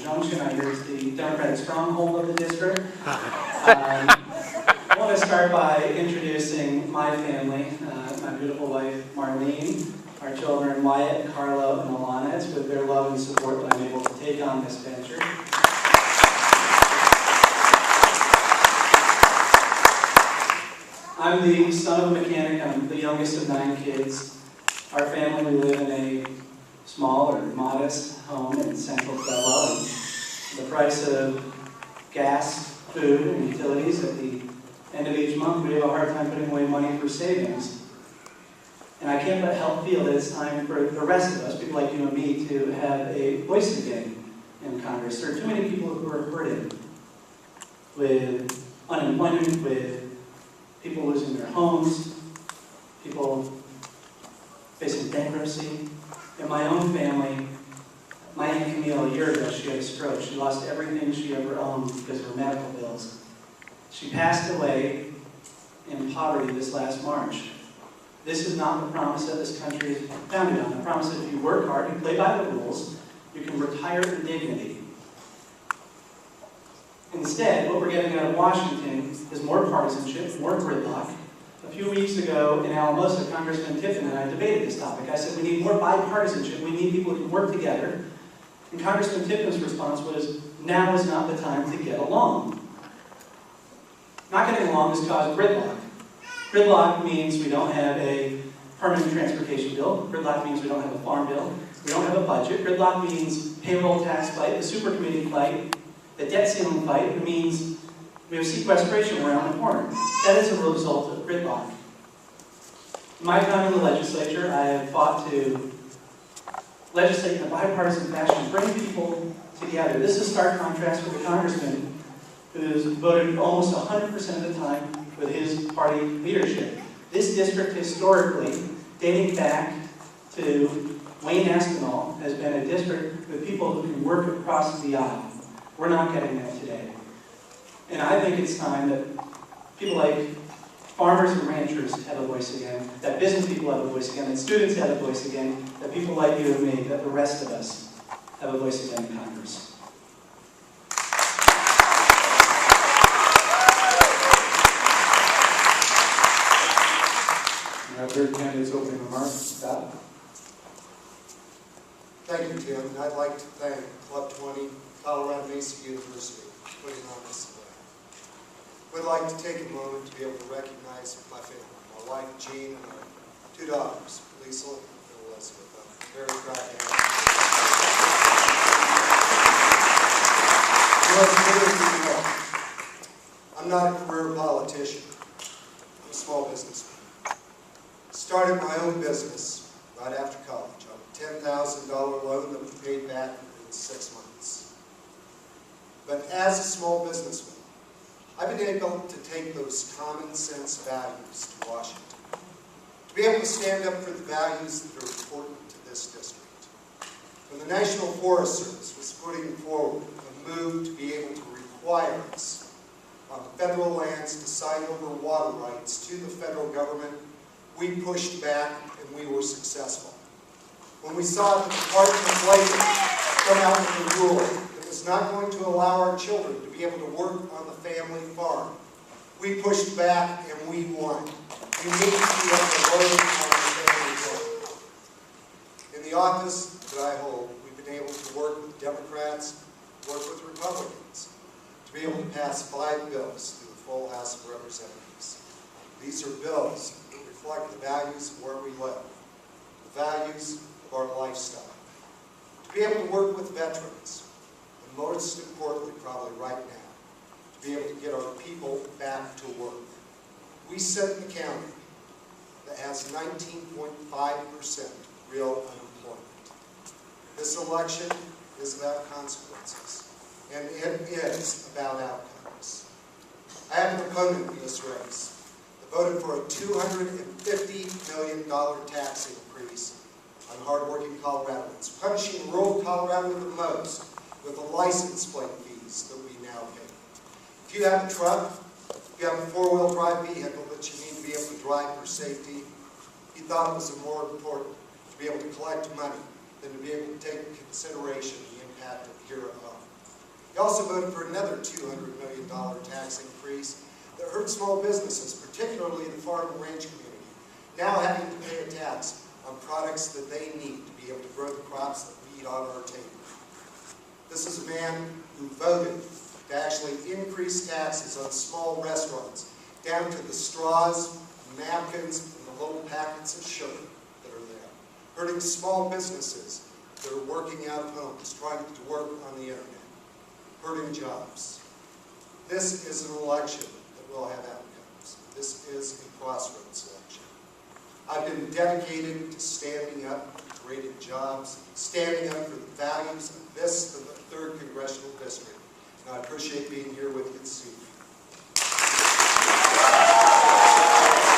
Junction. I hear it's the Democratic stronghold of the district. I want to start by introducing my family, my beautiful wife, Marlene, our children, Wyatt, Carlo, and Alana. It's with their love and support that I'm able to take on this venture. I'm the son of a mechanic. I'm the youngest of 9 kids. Our family, we live in a small or modest home in Central Pueblo. And the price of gas, food, and utilities at the end of each month, we have a hard time putting away money for savings. And I can't but help feel that it's time for the rest of us, people like you and me, to have a voice again in Congress. There are too many people who are hurting with unemployment, with people losing their homes, people facing bankruptcy. In my own family, my Aunt Camille, a year ago, she had a stroke. She lost everything she ever owned because of her medical bills. She passed away in poverty this last March. This is not the promise that this country is founded on. The promise that if you work hard, you play by the rules, you can retire with dignity. Instead, what we're getting out of Washington is more partisanship, more gridlock. A few weeks ago in Alamosa, Congressman Tiffin and I debated this topic. I said we need more bipartisanship. We need people who can work together. And Congressman Tiffin's response was, now is not the time to get along. Not getting along has caused gridlock. Gridlock means we don't have a permanent transportation bill. Gridlock means we don't have a farm bill. We don't have a budget. Gridlock means payroll tax fight, the super committee fight, the debt ceiling fight. It means we have sequestration around the corner. That is a result of gridlock. In my time in the legislature, I have fought to legislate in a bipartisan fashion, bring people together. This is stark contrast with the congressman who's voted almost 100% of the time with his party leadership. This district historically, dating back to Wayne Aspinall, has been a district with people who can work across the aisle. We're not getting that today. And I think it's time that people like farmers and ranchers have a voice again, that business people have a voice again, that students have a voice again, that people like you and me, that the rest of us have a voice again in Congress. Our third candidate's opening remarks. Scott. Thank you, Tim. I'd like to thank Club 20, Colorado Mesa University, for putting on this event. Would like to take a moment to be able to recognize my family, my wife Jean and our 2 daughters, Lisa and Elizabeth. I'm very proud of them. I'm not a career politician. I'm a small businessman. Started my own business right after college on a $10,000 loan that was paid back in 6 months. But as a small businessman, I've been able to take those common sense values to Washington, to be able to stand up for the values that are important to this district. When the National Forest Service was putting forward a move to be able to require us on federal lands to sign over water rights to the federal government, we pushed back and we were successful. When we saw the Department of Labor come out with a rule that was not going to allow our children to be able to work on the family farm, we pushed back and we won. You need to be able to work on the family farm. In the office that I hold, we've been able to work with Democrats, work with Republicans, to be able to pass 5 bills through the full House of Representatives. These are bills that reflect the values of where we live, the values of our lifestyle. To be able to work with veterans, and most importantly, probably right now, to be able to get our people back to work. We sit in a county that has 19.5% real unemployment. This election is about consequences, and it is about outcomes. I have an opponent in this race that voted for a $250 million tax increase on hardworking Coloradoans, punishing rural Colorado the most with the license plate fees that we now pay. If you have a truck, if you have a 4-wheel drive vehicle that you need to be able to drive for safety, he thought it was more important to be able to collect money than to be able to take into consideration the impact of hereof. He also voted for another $200 million tax increase that hurt small businesses, particularly the farm and ranch community, now having to pay a tax on products that they need to be able to grow the crops that we eat on our table. This is a man who voted to actually increase taxes on small restaurants, down to the straws, napkins, and the little packets of sugar that are there, hurting small businesses that are working out of homes, trying to work on the internet, hurting jobs. This is an election that will have outcomes. This is a crossroads election. I've been dedicated to standing up for creating jobs, standing up for the values of this, the 3rd Congressional District, and I appreciate being here with you this evening.